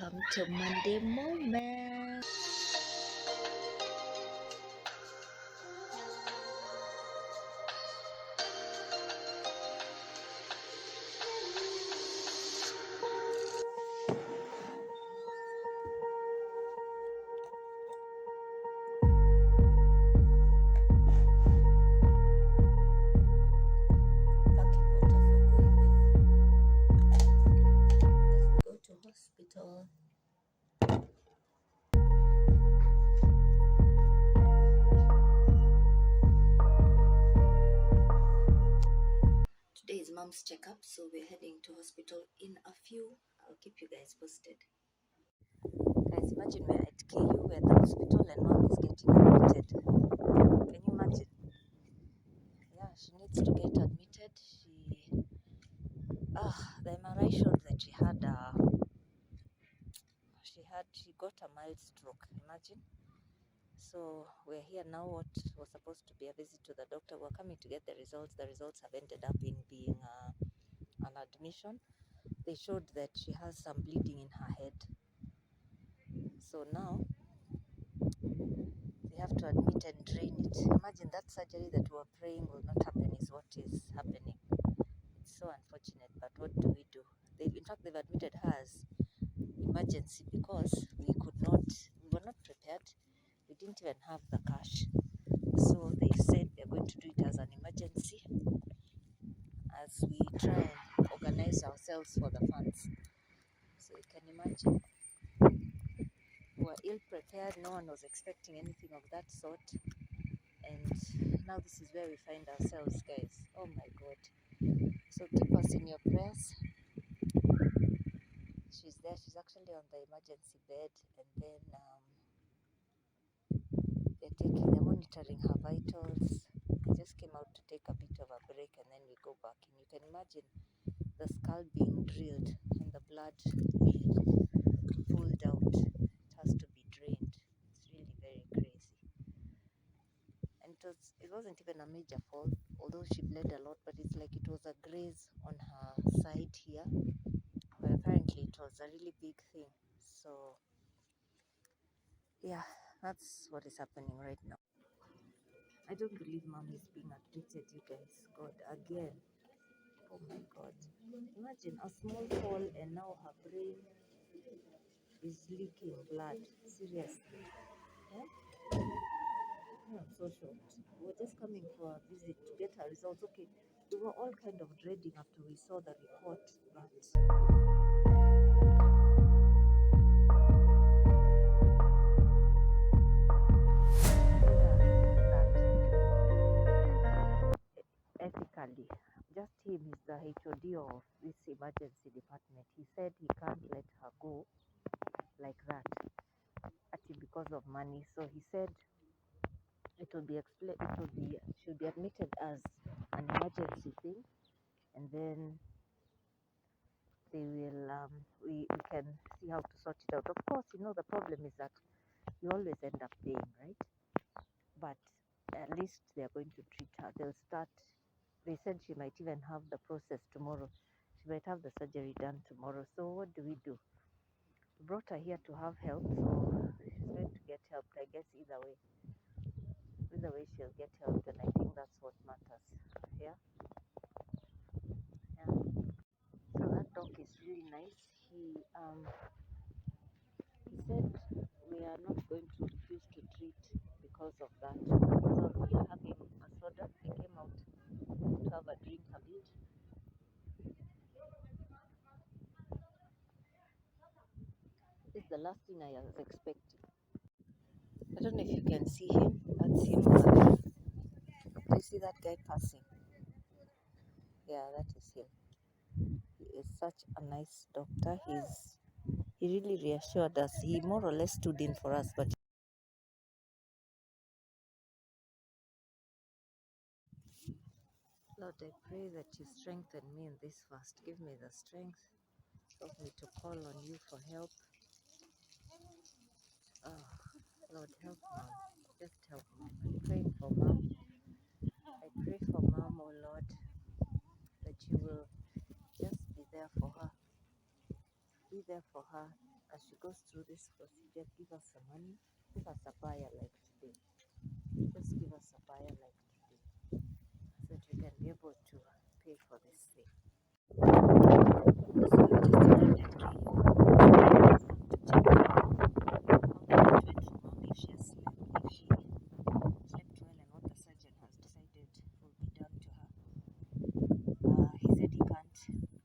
Welcome to Monday Moment. Go to hospital. Today is mom's checkup, so we're heading to hospital in a few. I'll keep you guys posted. Guys, imagine we're at KU, we're at the hospital, and mom is getting admitted. Can you imagine? Yeah, she needs to get admitted. The MRI showed that she got a mild stroke. Imagine. So we're here now. What was supposed to be a visit to the doctor, we're coming to get the results. The results have ended up in being an admission. They showed that she has some bleeding in her head. So now they have to admit and drain it. Imagine that surgery that we were praying will not happen is what is happening. It's so unfortunate, but what do we do? In fact, they've admitted her as emergency because we were not prepared. We didn't even have the cash. So they said they're going to do it as an emergency as we try and organize ourselves for the funds. So you can imagine, we were ill prepared. No one was expecting anything of that sort. And now this is where we find ourselves, guys. Oh my God. So keep us in your prayers. She's there. She's actually on the emergency bed, and then they're monitoring her vitals. I just came out to take a bit of a break, and then we go back. And you can imagine the skull being drilled and the blood being pulled out. It has to be drained. It's really very crazy. And it wasn't even a major fall, although she bled a lot, but it's like it was a graze on her side here. But apparently it was a really big thing. So yeah, that's what is happening right now. I don't believe mom is being admitted, you guys. God, again. Oh my God. Imagine a small fall and now her brain is leaking blood. Seriously. Yeah? I'm so shocked. We were just coming for a visit to get her results. Okay, we were all kind of dreading after we saw the report, but ethically, just him is the HOD of this emergency department. He said he can't let her go like that, actually because of money. So he said should be admitted as an emergency thing, and then they will we can see how to sort it out. Of course, the problem is that you always end up paying, right? But at least they're going to treat her. They said she might even have the process tomorrow. She might have the surgery done tomorrow. So what do? We brought her here to have help, so she's going to get help. I guess either way she'll get help, and I think that's what matters. Yeah. So that doc is really nice. He said we are not going to refuse to treat because of that. So we'll have him a soda. He came out to have a drink a bit. This is the last thing I was expecting. I don't know if you can see him. That's him over there. Do you see that guy passing? Yeah, that is him. He is such a nice doctor. He really reassured us. He more or less stood in for us, but Lord, I pray that you strengthen me in this fast. Give me the strength. Help me to call on you for help. Oh, Lord, help mom. Just help mom. I'm praying for mom. I pray for mom, oh Lord, that you will just be there for her. Be there for her as she goes through this procedure, give us some money, give us a buyer like today. Just give us a buyer like today so that we can be able to pay for this thing. So we just reminded Kay to check how the treatment for mom, if she has slept, if she slept well, and what the surgeon has decided will be done to her. He said he can't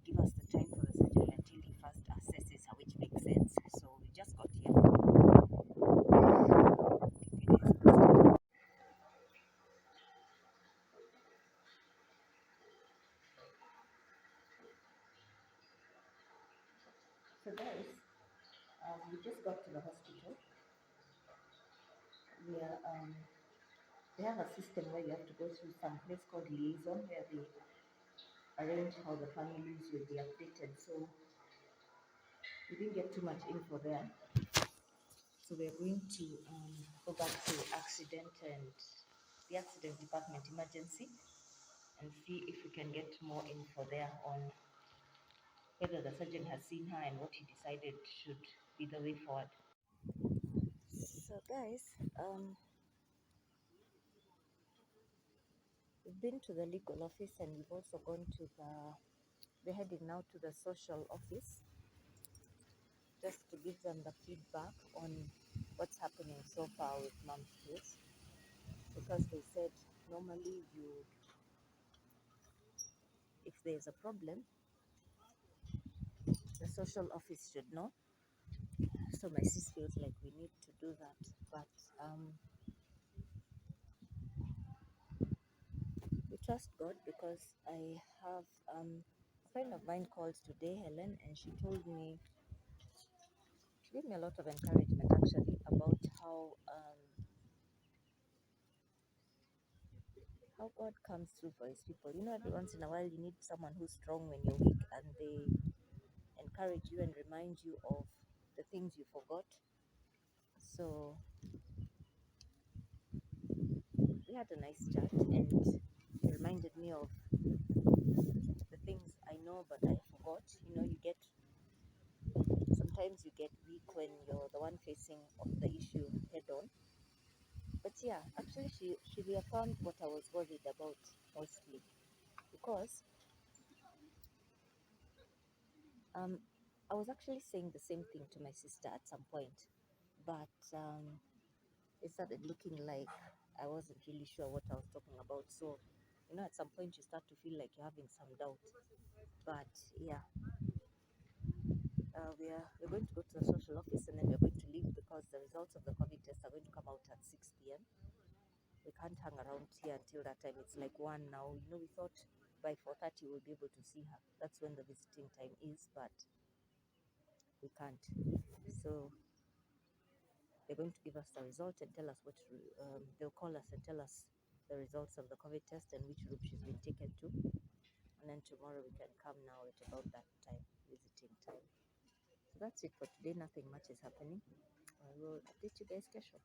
give us the time for the surgery until he first assesses her, which makes sense. So we just got here. Keep you guys posted. So guys, we just got to the hospital. We are they have a system where you have to go through some place called liaison where they arrange how the families will be updated. So we didn't get too much info there. So we're going to go back to accident and the accident department emergency and see if we can get more info there on whether the surgeon has seen her and what he decided should be the way forward. So guys, we've been to the legal office and we've also gone to we're heading now to the social office just to give them the feedback on what's happening so far with mom's case, because they said normally if there's a problem, the social office should know. So my sis feels like we need to do that, but we trust God because I have a friend of mine called today, Helen, and she told me, she gave me a lot of encouragement actually about how God comes through for his people. You know, every once in a while you need someone who's strong when you're weak, and they encourage you and remind you of the things you forgot. So we had a nice chat, and it reminded me of the things I know but I forgot. You know, sometimes you get weak when you're the one facing the issue head on. But yeah, actually she reaffirmed what I was worried about mostly, because I was actually saying the same thing to my sister at some point, but it started looking like I wasn't really sure what I was talking about. So, you know, at some point you start to feel like you're having some doubt. But yeah, we're going to go to the social office and then we're going to leave because the results of the COVID test are going to come out at 6 p.m. We can't hang around here until that time. It's like 1 now. You know, we thought by 4:30 we'll be able to see her. That's when the visiting time is, but we can't. So they're going to give us the result and tell us they'll call us and tell us the results of the COVID test and which room she's been taken to. And then tomorrow we can come now at about that time, visiting time. So that's it for today. Nothing much is happening. I will update you guys, Kesho.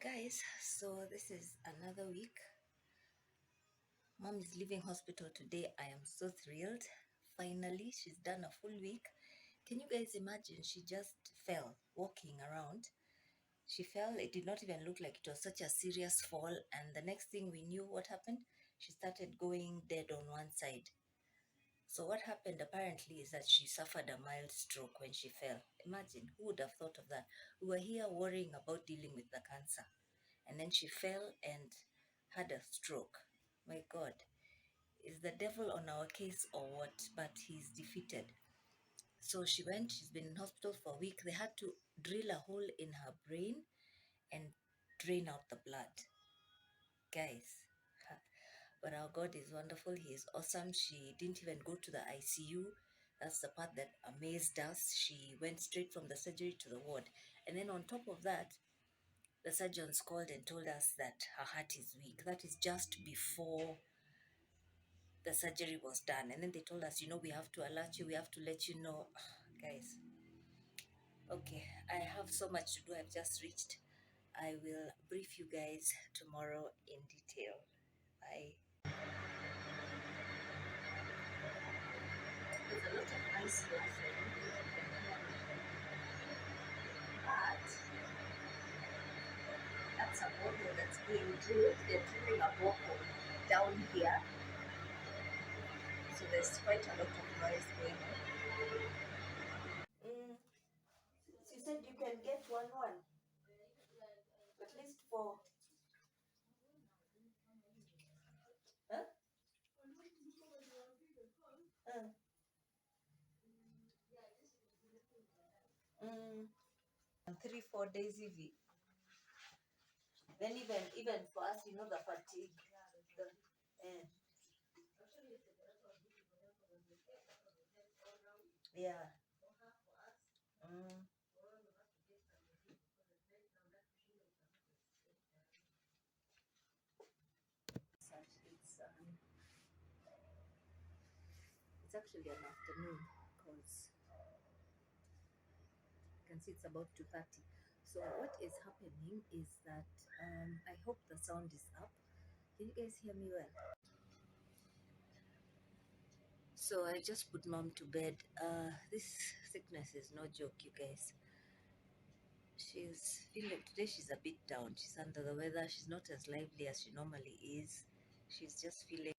Guys, so this is another week. Mom is leaving hospital today. I am so thrilled. Finally, she's done a full week. Can you guys imagine? She just fell walking around. She fell. It did not even look like it was such a serious fall. And the next thing we knew, what happened? She started going dead on one side. So what happened apparently is that she suffered a mild stroke when she fell. Imagine, who would have thought of that? We were here worrying about dealing with the cancer. And then she fell and had a stroke. My God, is the devil on our case or what? But he's defeated. So she went, she's been in hospital for a week. They had to drill a hole in her brain and drain out the blood. Guys, but our God is wonderful. He is awesome. She didn't even go to the ICU. That's the part that amazed us. She went straight from the surgery to the ward. And then on top of that, the surgeons called and told us that her heart is weak. That is just before the surgery was done. And then they told us, we have to alert you, we have to let you know. Guys, okay, I have so much to do. I've just reached. I will brief you guys tomorrow in detail. Bye. There's a lot of noise laughing, but that's a borehole that's being drilled. They're drilling a borehole down here, so there's quite a lot of noise going on. She said you can get one, at least for, huh? Uh, mm, 3 4 days EV. Then even for us, the fatigue. The, eh, yeah. Mm. It's actually an afternoon because you can see it's about 2:30. So what is happening is that I hope the sound is up. Can you guys hear me well? So I just put mom to bed. This sickness is no joke, you guys. She's feeling today. She's a bit down. She's under the weather. She's not as lively as she normally is. She's just feeling